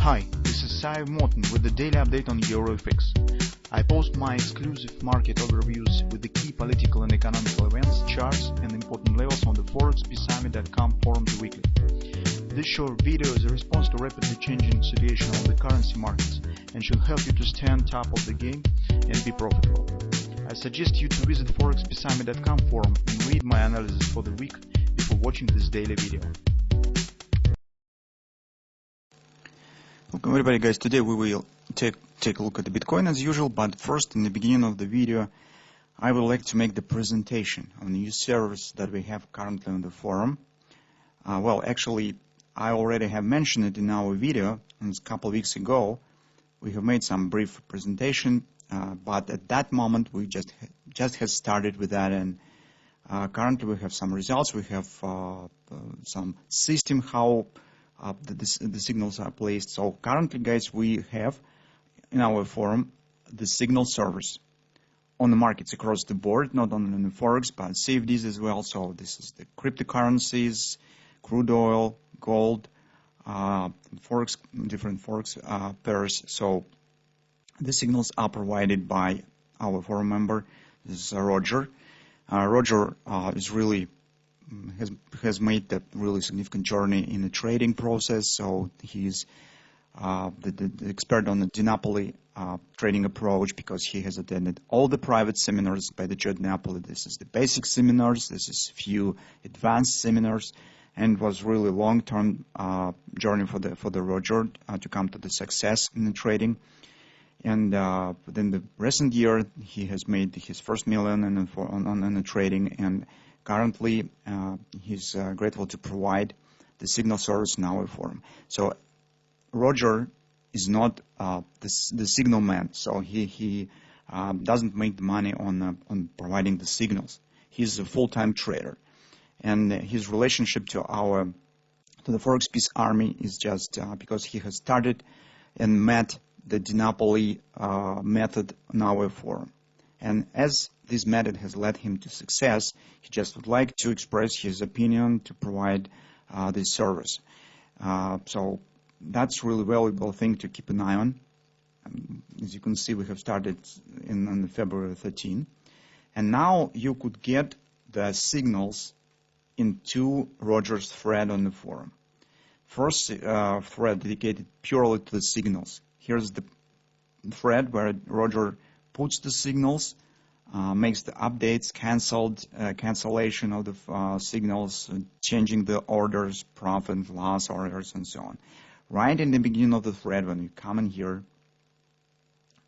Hi, this is Sive Morten with the daily update on EuroFX. I post my exclusive market overviews with the key political and economical events, charts, and important levels on the ForexPeaceArmy.com forums weekly. This short video is a response to rapidly changing situation on the currency markets and should help you to stay on top of the game and be profitable. I suggest you to visit ForexPeaceArmy.com forum and read my analysis for the week before watching this daily video. Welcome everybody, guys. Today we will take a look at the Bitcoin as usual, but first, in the beginning of the video, I would like to make the presentation on new servers that we have currently on the forum. Well, actually, I already have mentioned it in our video a couple of weeks ago. We have made some brief presentation, but at that moment we just had started with that, and currently we have some results. We have some system how the signals are placed. So currently, guys, we have in our forum the signal servers on the markets across the board, not only in the Forex, but CFDs as well. So this is the cryptocurrencies, crude oil, gold, Forex, different Forex pairs. So the signals are provided by our forum member. This is Roger. Roger is really has made a really significant journey in the trading process. So he's the expert on the duopoly trading approach, because he has attended all the private seminars by the duopoly. This is the basic seminars, this is few advanced seminars, and was really long-term journey for the Roger to come to the success in the trading. And within the recent year, he has made his first million on the trading, and currently, he's grateful to provide the signal service in our forum. So Roger is not the signal man, so he doesn't make the money on providing the signals. He's a full-time trader, and his relationship to the Forex Peace Army is just because he has started and met the duopoly method on our forum. And as this method has led him to success, he just would like to express his opinion to provide this service. So that's really valuable thing to keep an eye on. As you can see, we have started on February 13. And now you could get the signals into Roger's thread on the forum. First thread dedicated purely to the signals. Here's the thread where Roger puts the signals, makes the updates, cancellation of the signals, changing the orders, profit, loss orders, and so on. Right in the beginning of the thread, when you come in here,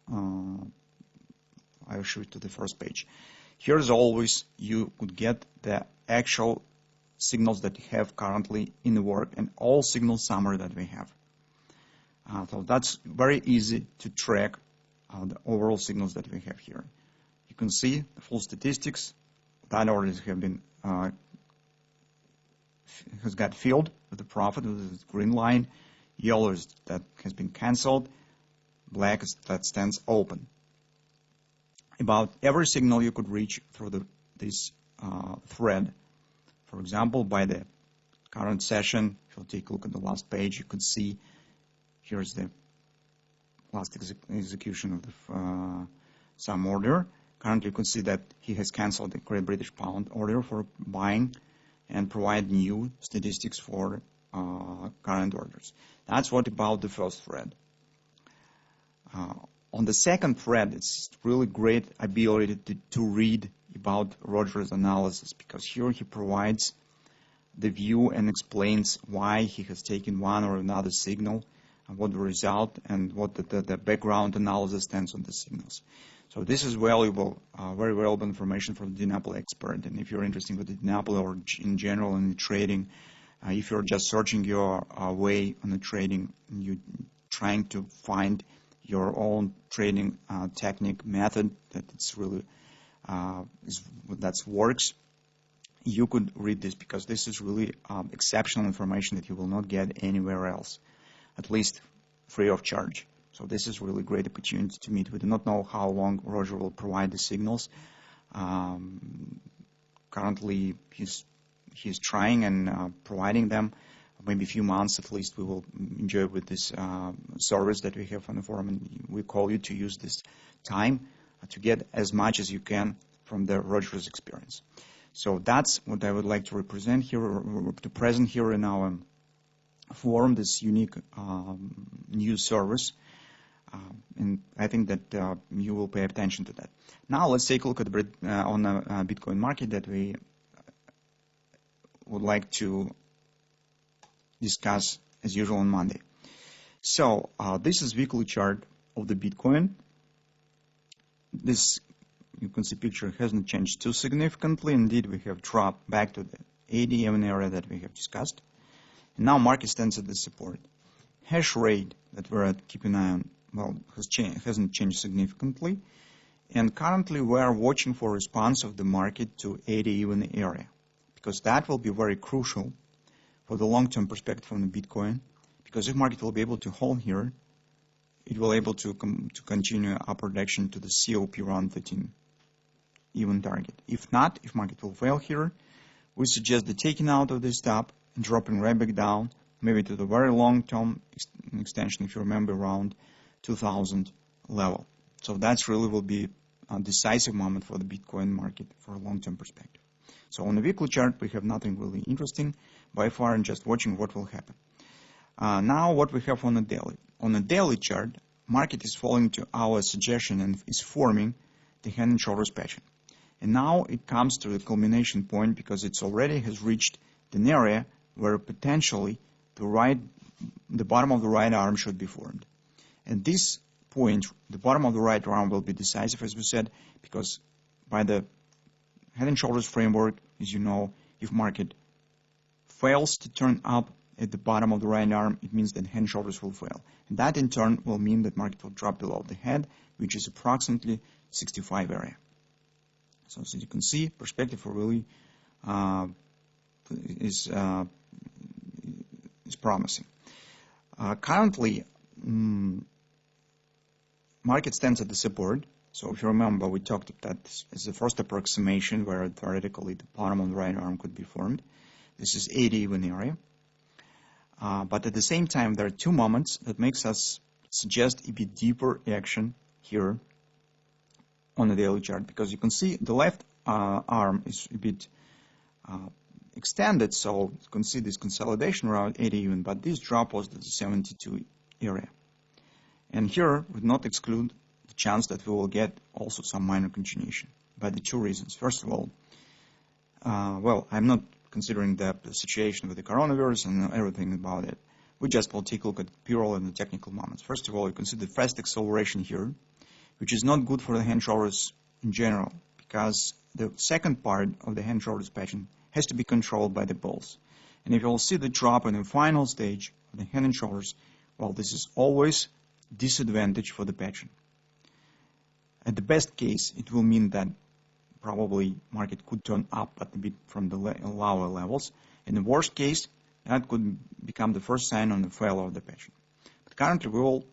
I will show you to the first page. Here's always you could get the actual signals that you have currently in the work and all signal summary that we have. So that's very easy to track the overall signals that we have here. You can see the full statistics. That orders have been has got filled with the profit with the green line. Yellow is that has been cancelled. Black is that stands open. About every signal you could reach through this thread. For example, by the current session, if you take a look at the last page, you could see here's the last execution of the sum order. Currently, you can see that he has cancelled the Great British Pound order for buying and provide new statistics for current orders. That's what about the first thread. On the second thread, it's really great ability to read about Roger's analysis, because here he provides the view and explains why he has taken one or another signal, and what the result and what the background analysis stands on the signals. So this is valuable, very valuable information from the duopoly expert. And if you're interested with the duopoly or in general in the trading, if you're just searching your way on the trading, you're trying to find your own trading technique method that it's really that works, you could read this, because this is really exceptional information that you will not get anywhere else, at least free of charge. So this is really great opportunity to meet. We do not know how long Roger will provide the signals. Currently, he's trying and providing them, maybe a few months at least, we will enjoy with this service that we have on the forum, and we call you to use this time to get as much as you can from the Rogers experience. So that's what I would like to represent here, or to present here in our forum, this unique new service. And I think that you will pay attention to that. Now let's take a look at on the Bitcoin market that we would like to discuss as usual on Monday. So this is weekly chart of the Bitcoin. This, you can see, picture hasn't changed too significantly. Indeed, we have dropped back to the 80 EM area that we have discussed. And now market stands at the support. Hash rate that we're keeping an eye on, well, hasn't changed significantly. And currently we are watching for response of the market to 80 even area, because that will be very crucial for the long-term perspective on the Bitcoin. Because if market will be able to hold here, it will be able to continue upward action to the COP round 13 even target. If not, if market will fail here, we suggest the taking out of this top and dropping right back down, maybe to the very long-term extension, if you remember, around 2000 level. So that's really will be a decisive moment for the Bitcoin market for a long-term perspective. So on the weekly chart, we have nothing really interesting by far, and just watching what will happen. Now what we have on the daily. On the daily chart, market is following to our suggestion and is forming the hand and shoulders pattern. And now it comes to the culmination point, because it's already has reached an area where potentially the bottom of the right arm should be formed. And this point, the bottom of the right arm, will be decisive, as we said, because by the head and shoulders framework, as you know, if market fails to turn up at the bottom of the right arm, it means that head and shoulders will fail. And that in turn will mean that market will drop below the head, which is approximately 65 area. So as you can see, perspective really is promising. Currently, market stands at the support. So if you remember, we talked about that as the first approximation where theoretically the bottom of the right arm could be formed. This is 80 even area. But at the same time, there are two moments that makes us suggest a bit deeper action here on the daily chart, because you can see the left arm is a bit extended, so you can see this consolidation around 80 even, but this drop was to the 72 area. And here would not exclude the chance that we will get also some minor continuation by the two reasons. First of all, well, I'm not considering the situation with the coronavirus and everything about it. We just will take a look at purely in the technical moments. First of all, you can see the fast acceleration here, which is not good for the hand shoulders in general, because the second part of the hand shoulders pattern has to be controlled by the bulls. And if you'll see the drop in the final stage of the hand and shoulders, well, this is always disadvantage for the pattern. At the best case, it will mean that probably market could turn up a bit from the lower levels. In the worst case, that could become the first sign on the failure of the pattern. But currently, we will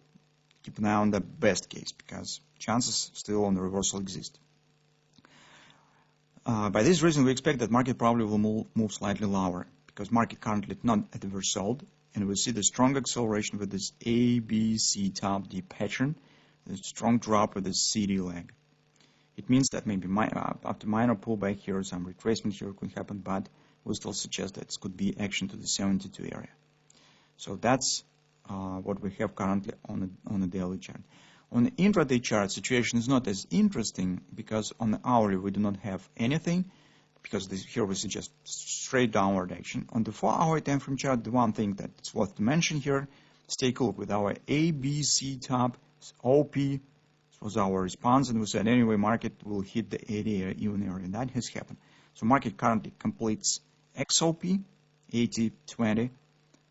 keep an eye on the best case, because chances still on the reversal exist. By this reason, we expect that market probably will move slightly lower, because market currently is not at the result, and we see the strong acceleration with this A, B, C, top, D pattern, the strong drop with this CD leg. It means that maybe after minor pullback here, some retracement here could happen, but we still suggest that it could be action to the 72 area. So that's what we have currently on the daily chart. On the intraday chart, situation is not as interesting, because on the hourly we do not have anything, because here we suggest straight downward action. On the 4-hour time frame chart, the one thing that's worth to mention here is take a look with our A, B, C top, OP. This was our response, and we said anyway market will hit the 80 even area, and that has happened. So market currently completes XOP 80-20,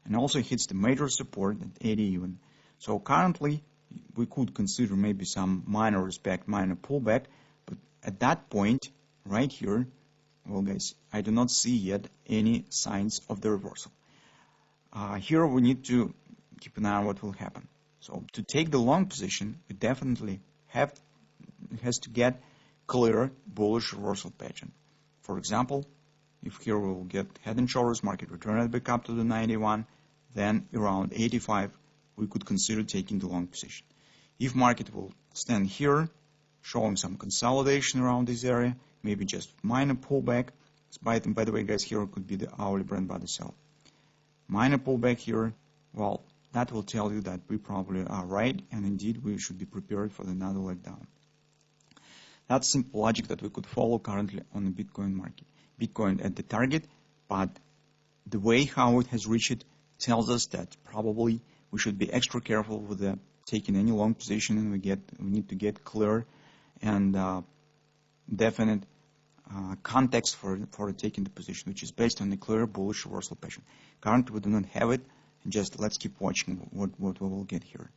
and also hits the major support at 80 even. So currently we could consider maybe some minor respect, minor pullback, but at that point right here, well guys, I do not see yet any signs of the reversal. Here we need to keep an eye on what will happen. So to take the long position, we definitely has to get clear bullish reversal pattern. For example, If here we will get head and shoulders, market return it back up to the 91, then around 85, we could consider taking the long position. If market will stand here, showing some consolidation around this area, maybe just minor pullback. By the way, guys, here could be the hourly Brent by the sell. Minor pullback here, well, that will tell you that we probably are right, and indeed we should be prepared for another leg down. That's simple logic that we could follow currently on the Bitcoin market. Bitcoin at the target, but the way how it has reached it tells us that probably we should be extra careful with taking any long position, and we need to get clear and definite context for taking the position, which is based on a clear bullish reversal pattern. Currently we do not have it, just let's keep watching what we will get here.